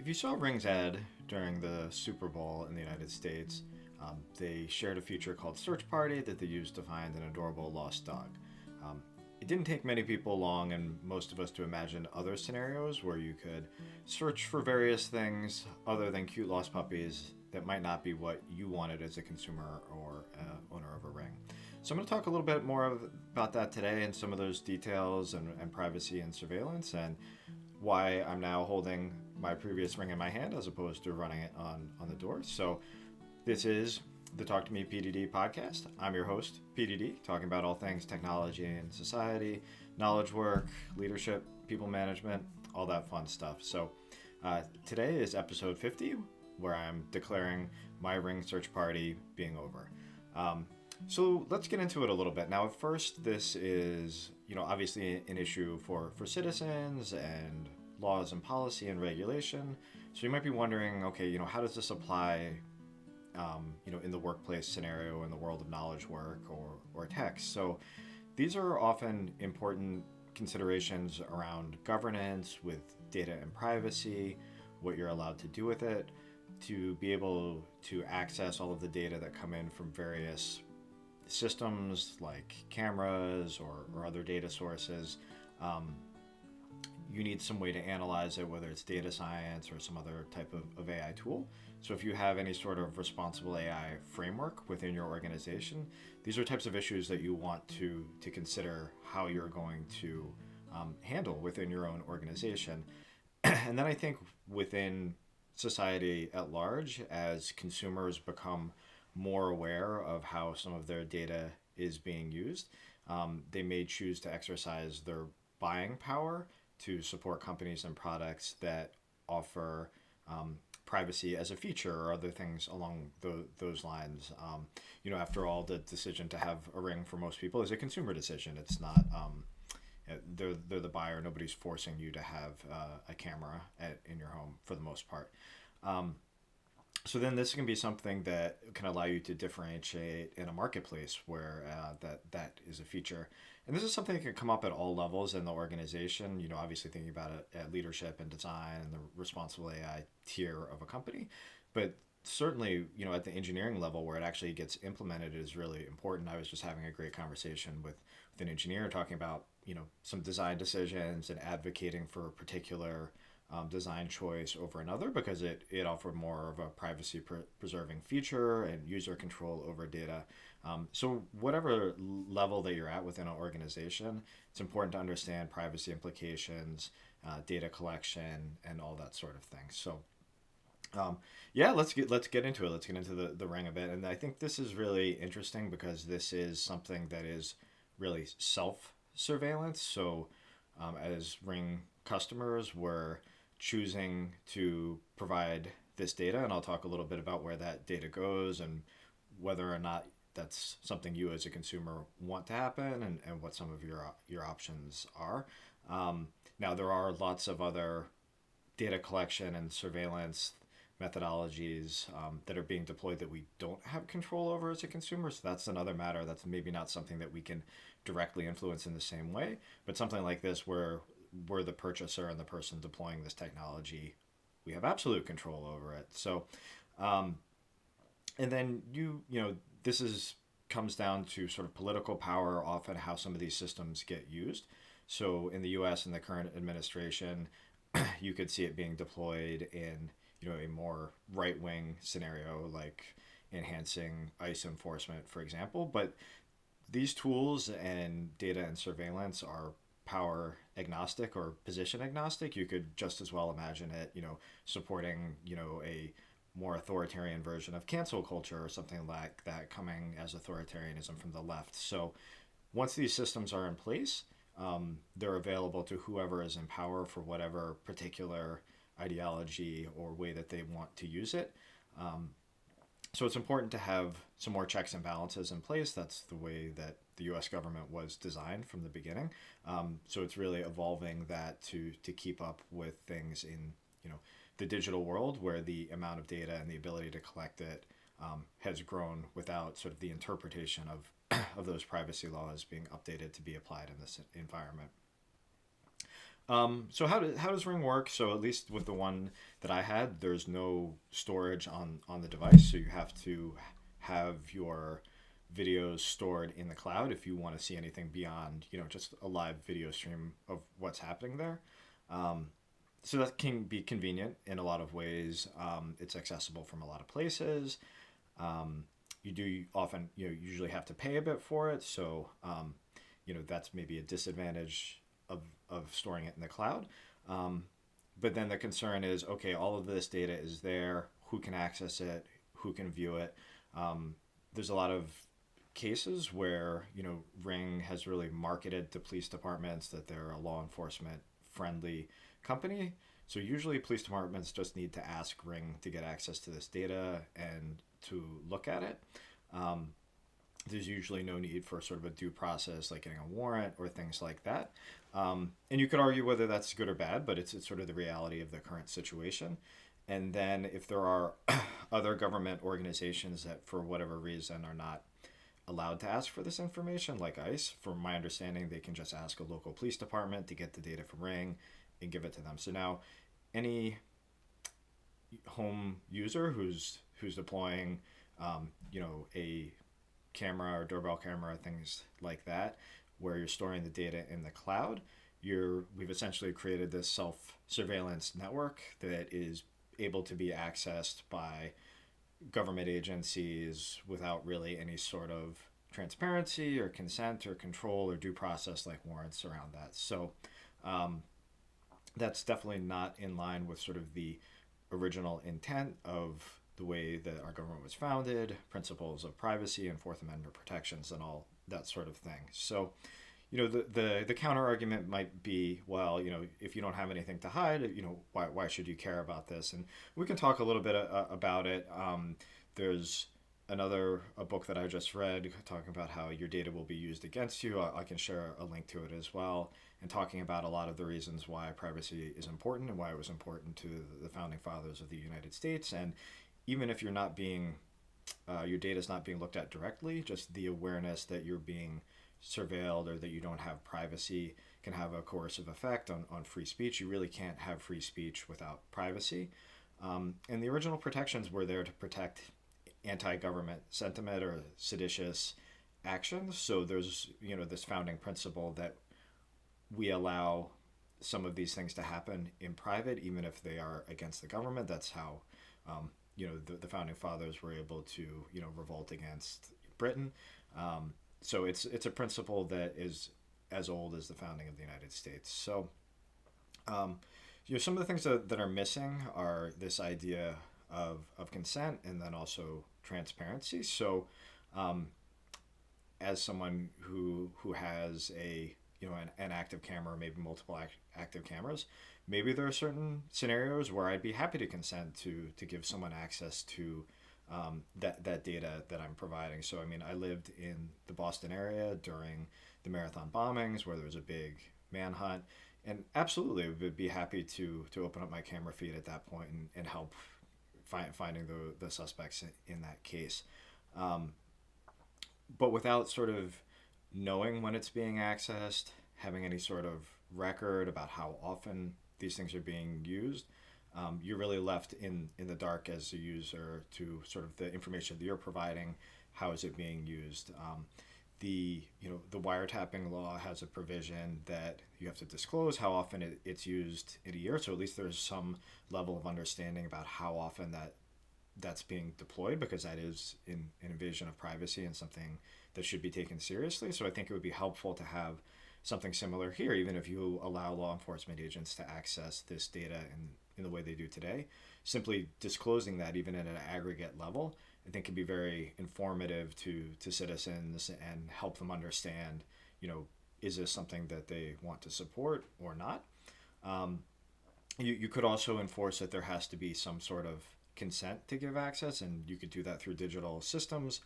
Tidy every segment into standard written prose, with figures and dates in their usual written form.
If you saw Ring's ad during the Super Bowl in the United States, they shared a feature called Search Party that they used to find an adorable lost dog. Um, it didn't take many people long and most of us to imagine other scenarios where you could search for various things other than cute lost puppies that might not be what you wanted as a consumer or owner of a Ring. So I'm going to talk a little bit more about that today and some of those details and privacy and surveillance and why I'm now holding my previous Ring in my hand as opposed to running it on the door. So this is the Talk to Me PDD podcast. I'm your host, PDD, talking about all things technology and society, knowledge work, leadership, people management, all that fun stuff. So today is episode 50, where I'm declaring my Ring search party being over. So let's get into it a little bit. Now, at first, this is, obviously an issue for citizens and laws and policy and regulation. So you might be wondering, okay, how does this apply, in the workplace scenario, in the world of knowledge work or tech? So these are often important considerations around governance with data and privacy, what you're allowed to do with it, to be able to access all of the data that come in from various systems like cameras or other data sources. You need some way to analyze it, whether it's data science or some other type of AI tool. So if you have any sort of responsible AI framework within your organization, these are types of issues that you want to consider how you're going to handle within your own organization. And then I think within society at large, as consumers become more aware of how some of their data is being used, they may choose to exercise their buying power to support companies and products that offer privacy as a feature or other things along those lines. After all, the decision to have a Ring for most people is a consumer decision. It's not, they're the buyer. Nobody's forcing you to have a camera in your home for the most part. So then this can be something that can allow you to differentiate in a marketplace where that is a feature. And this is something that can come up at all levels in the organization, obviously thinking about it at leadership and design and the responsible AI tier of a company. But certainly, at the engineering level where it actually gets implemented is really important. I was just having a great conversation with an engineer talking about, some design decisions and advocating for a particular design choice over another because it offered more of a privacy preserving feature and user control over data. So whatever level that you're at within an organization, it's important to understand privacy implications, data collection, and all that sort of thing. So let's get into it. Let's get into the Ring a bit. And I think this is really interesting because this is something that is really self-surveillance. So as Ring customers, we're choosing to provide this data, and I'll talk a little bit about where that data goes and whether or not that's something you as a consumer want to happen and what some of your options are. Now, there are lots of other data collection and surveillance methodologies that are being deployed that we don't have control over as a consumer. So that's another matter. That's maybe not something that we can directly influence in the same way, but something like this where we're the purchaser and the person deploying this technology, we have absolute control over it. So, and then this comes down to sort of political power, often how some of these systems get used. So in the U.S. in the current administration, you could see it being deployed in a more right-wing scenario like enhancing ICE enforcement, for example. But these tools and data and surveillance are power agnostic or position agnostic. You could just as well imagine it, supporting, a more authoritarian version of cancel culture or something like that coming as authoritarianism from the left. So once these systems are in place, they're available to whoever is in power for whatever particular ideology or way that they want to use it. So it's important to have some more checks and balances in place. That's the way that the U.S. government was designed from the beginning. So it's really evolving that to keep up with things in the digital world where the amount of data and the ability to collect it has grown without sort of the interpretation of those privacy laws being updated to be applied in this environment. So how does Ring work? So at least with the one that I had, there's no storage on the device, so you have to have your videos stored in the cloud if you want to see anything beyond, just a live video stream of what's happening there. Um, so that can be convenient in a lot of ways. It's accessible from a lot of places. You do often, usually have to pay a bit for it, so that's maybe a disadvantage of storing it in the cloud. But then the concern is, okay, all of this data is there. Who can access it? Who can view it? There's a lot of cases where, Ring has really marketed to police departments that they're a law enforcement friendly company. So usually police departments just need to ask Ring to get access to this data and to look at it. There's usually no need for sort of a due process like getting a warrant or things like that. And you could argue whether that's good or bad, but it's sort of the reality of the current situation. And then if there are other government organizations that for whatever reason are not allowed to ask for this information, like ICE, from my understanding, they can just ask a local police department to get the data from Ring and give it to them. So now any home user who's deploying, a camera or doorbell camera, things like that, where you're storing the data in the cloud, we've essentially created this self-surveillance network that is able to be accessed by government agencies without really any sort of transparency or consent or control or due process like warrants around that. So that's definitely not in line with sort of the original intent of the way that our government was founded, principles of privacy and Fourth Amendment protections and all that sort of thing. So, the counter argument might be, well, if you don't have anything to hide, why should you care about this? And we can talk a little bit about it. There's a book that I just read talking about how your data will be used against you. I can share a link to it as well, and talking about a lot of the reasons why privacy is important and why it was important to the founding fathers of the United States. And even if you're not being, your data is not being looked at directly, just the awareness that you're being surveilled or that you don't have privacy can have a coercive effect on free speech. You really can't have free speech without privacy. And the original protections were there to protect anti-government sentiment or seditious actions. So there's, this founding principle that we allow some of these things to happen in private, even if they are against the government. That's how, the founding fathers were able to, revolt against Britain. So it's a principle that is as old as the founding of the United States. So, some of the things that are missing are this idea of consent and then also transparency. So, as someone who has an active camera, maybe multiple active cameras, maybe there are certain scenarios where I'd be happy to consent to give someone access to that data that I'm providing. So, I lived in the Boston area during the marathon bombings where there was a big manhunt, and absolutely would be happy to open up my camera feed at that point and help finding the suspects in that case. But without sort of knowing when it's being accessed, having any sort of record about how often these things are being used, you're really left in the dark as a user to sort of the information that you're providing. How is it being used? The wiretapping law has a provision that you have to disclose how often it's used in a year. So at least there's some level of understanding about how often that's being deployed, because that is an invasion of privacy and something that should be taken seriously. So I think it would be helpful to have something similar here, even if you allow law enforcement agents to access this data in the way they do today. Simply disclosing that, even at an aggregate level, I think can be very informative to citizens and help them understand, is this something that they want to support or not? You could also enforce that there has to be some sort of consent to give access, and you could do that through digital systems.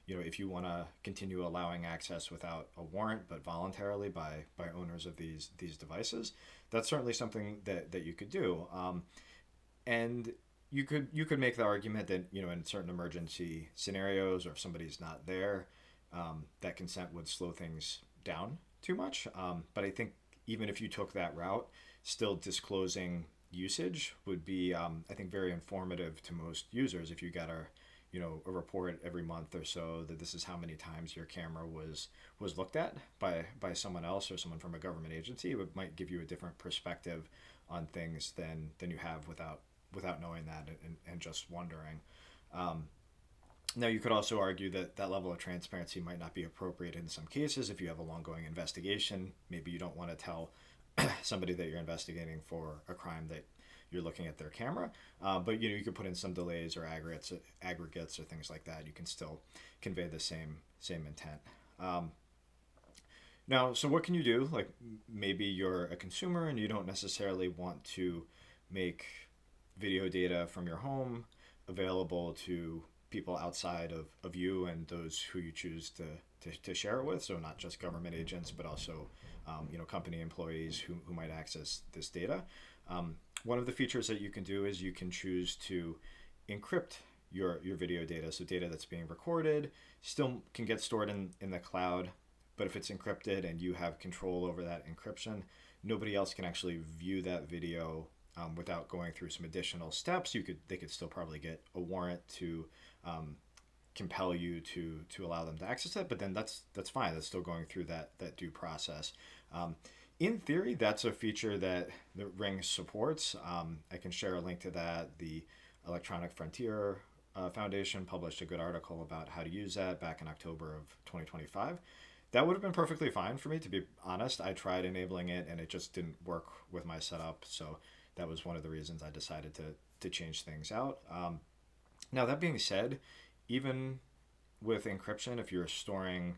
If you want to continue allowing access without a warrant, but voluntarily by owners of these devices, that's certainly something that you could do. And you could make the argument that, in certain emergency scenarios, or if somebody's not there, that consent would slow things down too much. But I think even if you took that route, still disclosing usage would be, I think, very informative to most users. If you got a report every month or so that this is how many times your camera was looked at by someone else or someone from a government agency, it might give you a different perspective on things than you have without knowing that and just wondering. Now, you could also argue that that level of transparency might not be appropriate in some cases. If you have a long-going investigation, maybe you don't want to tell somebody that you're investigating for a crime that you're looking at their camera. But you could put in some delays or aggregates or things like that. You can still convey the same intent. Now, so what can you do? Like, maybe you're a consumer and you don't necessarily want to make video data from your home available to people outside of you and those who you choose to share it with. So not just government agents, but also company employees who might access this data. One of the features that you can do is you can choose to encrypt your video data. So data that's being recorded still can get stored in the cloud, but if it's encrypted and you have control over that encryption, nobody else can actually view that video without going through some additional steps. They could still probably get a warrant to compel you to allow them to access it, but then that's fine. That's still going through that due process. In theory, that's a feature that Ring supports. I can share a link to that. The Electronic Frontier Foundation published a good article about how to use that back in October of 2025. That would have been perfectly fine for me, to be honest. I tried enabling it and it just didn't work with my setup. So that was one of the reasons I decided to change things out. Now, that being said, even with encryption, if you're storing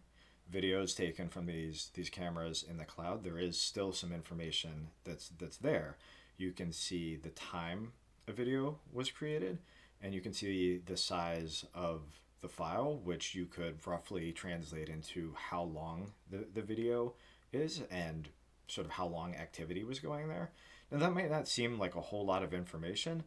videos taken from these cameras in the cloud, there is still some information that's there. You can see the time a video was created, and you can see the size of the file, which you could roughly translate into how long the video is and sort of how long activity was going there. Now, that might not seem like a whole lot of information,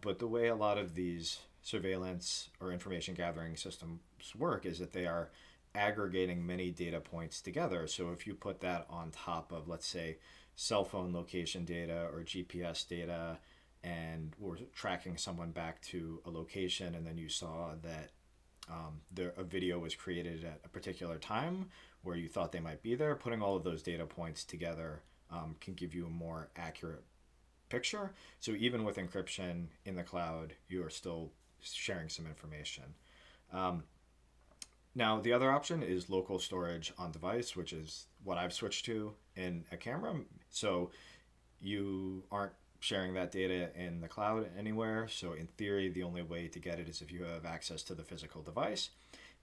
but the way a lot of these surveillance or information gathering systems work is that they are aggregating many data points together. So if you put that on top of, let's say, cell phone location data or GPS data, and we're tracking someone back to a location, and then you saw that a video was created at a particular time where you thought they might be there, putting all of those data points together can give you a more accurate picture. So even with encryption in the cloud, you are still sharing some information. Now, the other option is local storage on device, which is what I've switched to in a camera. So you aren't sharing that data in the cloud anywhere. So in theory, the only way to get it is if you have access to the physical device.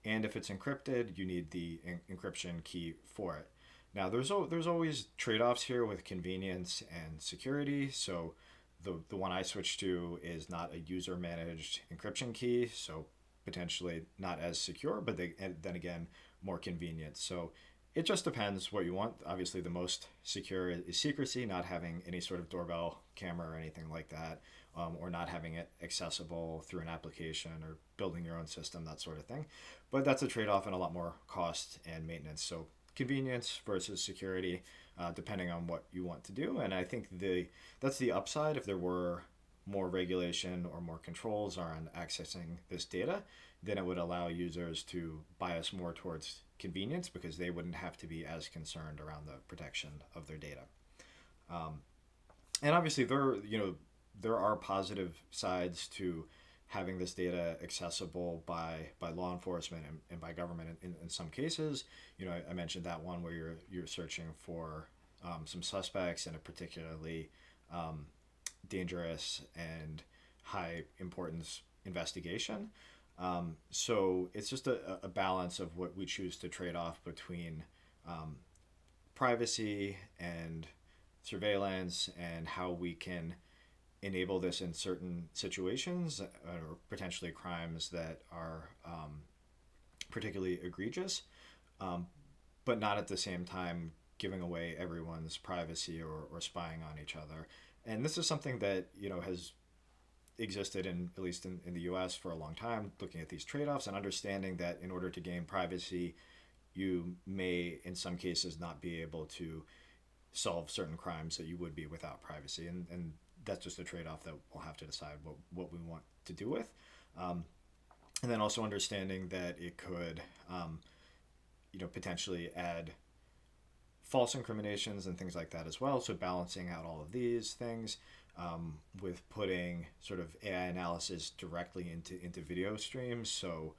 And if it's encrypted, you need the encryption key for it. Now, there's always trade-offs here with convenience and security. So the one I switched to is not a user-managed encryption key, so potentially not as secure, but then again, more convenient. So it just depends what you want. Obviously, the most secure is secrecy, not having any sort of doorbell camera or anything like that, or not having it accessible through an application or building your own system, that sort of thing. But that's a trade-off and a lot more cost and maintenance. So convenience versus security, depending on what you want to do. And I think that's the upside. If there were more regulation or more controls on accessing this data, then it would allow users to bias more towards convenience because they wouldn't have to be as concerned around the protection of their data. And obviously, there are positive sides to having this data accessible by law enforcement and by government in some cases. I mentioned that one where you're searching for some suspects in a particularly dangerous and high importance investigation. So it's just a balance of what we choose to trade off between privacy and surveillance and how we can enable this in certain situations or potentially crimes that are particularly egregious, but not at the same time giving away everyone's privacy or spying on each other. And this is something that has existed at least in the US for a long time, looking at these trade-offs and understanding that in order to gain privacy, you may in some cases not be able to solve certain crimes that you would be without privacy. And that's just a trade-off that we'll have to decide what we want to do with. And then also understanding that it could, potentially add false incriminations and things like that as well. So balancing out all of these things with putting sort of AI analysis directly into video streams. So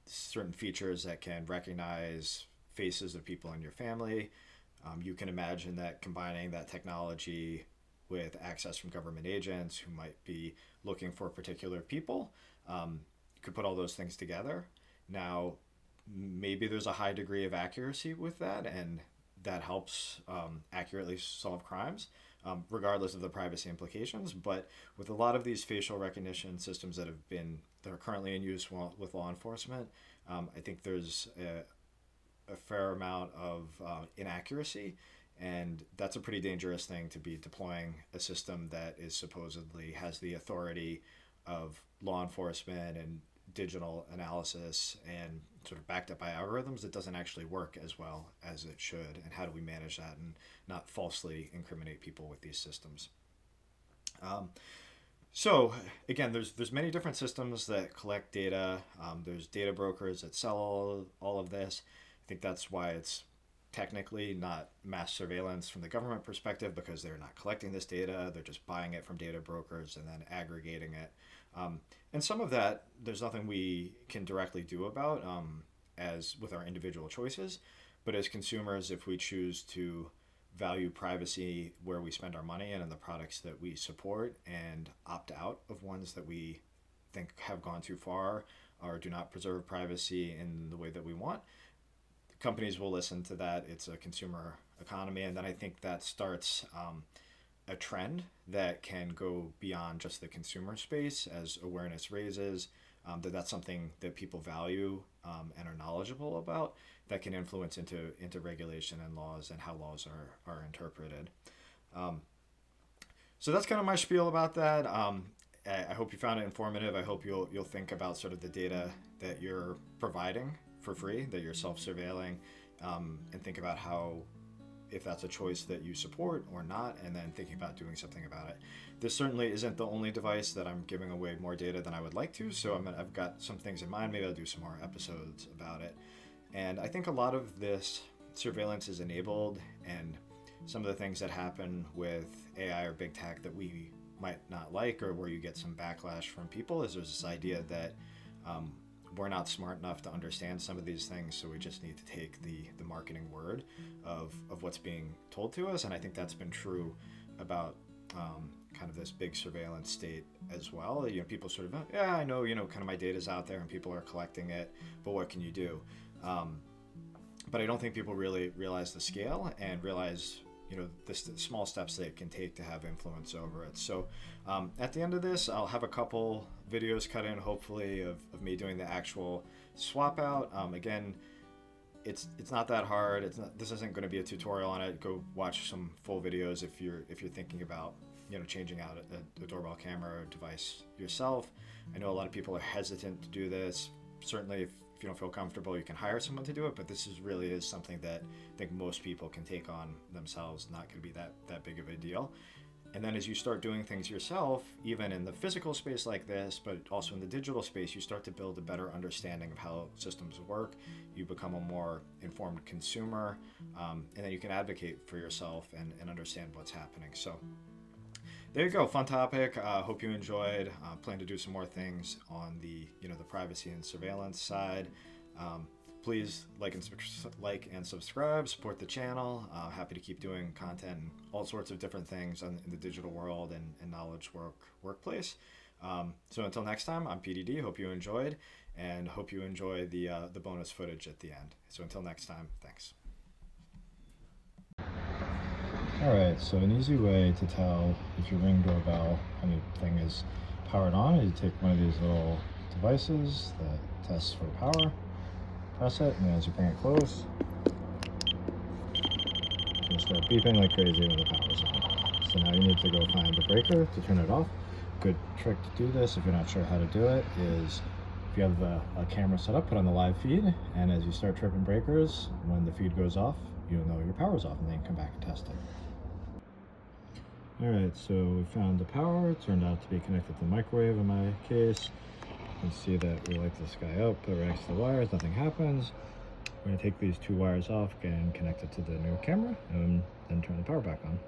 certain features that can recognize faces of people in your family. You can imagine that combining that technology with access from government agents who might be looking for particular people. You could put all those things together. Now, maybe there's a high degree of accuracy with that, and that helps accurately solve crimes, regardless of the privacy implications. But with a lot of these facial recognition systems that are currently in use with law enforcement, I think there's a fair amount of inaccuracy, and that's a pretty dangerous thing to be deploying a system that is supposedly has the authority of law enforcement and digital analysis and sort of backed up by algorithms that doesn't actually work as well as it should. And how do we manage that and not falsely incriminate people with these systems? So again, there's many different systems that collect data. There's data brokers that sell all of this. I think that's why it's technically not mass surveillance from the government perspective, because they're not collecting this data. They're just buying it from data brokers and then aggregating it. And some of that, there's nothing we can directly do about as with our individual choices. But as consumers, if we choose to value privacy where we spend our money and in the products that we support, and opt out of ones that we think have gone too far or do not preserve privacy in the way that we want, companies will listen to that. It's a consumer economy. And then I think that starts a trend that can go beyond just the consumer space as awareness raises, that's something that people value and are knowledgeable about, that can influence into regulation and laws and how laws are interpreted. So that's kind of my spiel about that. I hope you found it informative. I hope you'll think about sort of the data that you're providing for free, that you're self-surveilling, and think about how, if that's a choice that you support or not, and then thinking about doing something about it. This certainly isn't the only device that I'm giving away more data than I would like to, so I've got some things in mind. Maybe I'll do some more episodes about it. And I think a lot of this surveillance is enabled, and some of the things that happen with AI or big tech that we might not like, or where you get some backlash from people, is there's this idea that we're not smart enough to understand some of these things, so we just need to take the marketing word of what's being told to us. And I think that's been true about kind of this big surveillance state as well. People sort of, yeah, I know, kind of my data's out there and people are collecting it, but what can you do? But I don't think people really realize the scale and realize the small steps they can take to have influence over it. So at the end of this, I'll have a couple videos cut in, hopefully, of me doing the actual swap out. Again, it's not that hard. This isn't going to be a tutorial on it. Go watch some full videos if you're thinking about changing out a doorbell camera device yourself. I know a lot of people are hesitant to do this. Certainly, if you don't feel comfortable, you can hire someone to do it, but this really is something that I think most people can take on themselves. Not going to be that big of a deal. And then as you start doing things yourself, even in the physical space like this, but also in the digital space, you start to build a better understanding of how systems work. You become a more informed consumer, and then you can advocate for yourself and understand what's happening. So there you go, fun topic. Hope you enjoyed. Plan to do some more things on the the privacy and surveillance side. Please like and subscribe, support the channel. Happy to keep doing content and all sorts of different things in the digital world and knowledge workplace. So until next time, I'm PDD. Hope you enjoyed, and hope you enjoy the bonus footage at the end. So until next time, thanks. Alright, so an easy way to tell if your Ring doorbell anything is powered on is you take one of these little devices that tests for power, press it, and as you bring it close, it's going to start beeping like crazy when the power's on. So now you need to go find the breaker to turn it off. Good trick to do this, if you're not sure how to do it, is if you have a camera set up, put on the live feed, and as you start tripping breakers, when the feed goes off, you'll know your power's off, and then come back and test it. Alright, so we found the power. It turned out to be connected to the microwave in my case. You can see that we light this guy up, put it next to the wires, nothing happens. We're going to take these two wires off and connect it to the new camera, and then turn the power back on.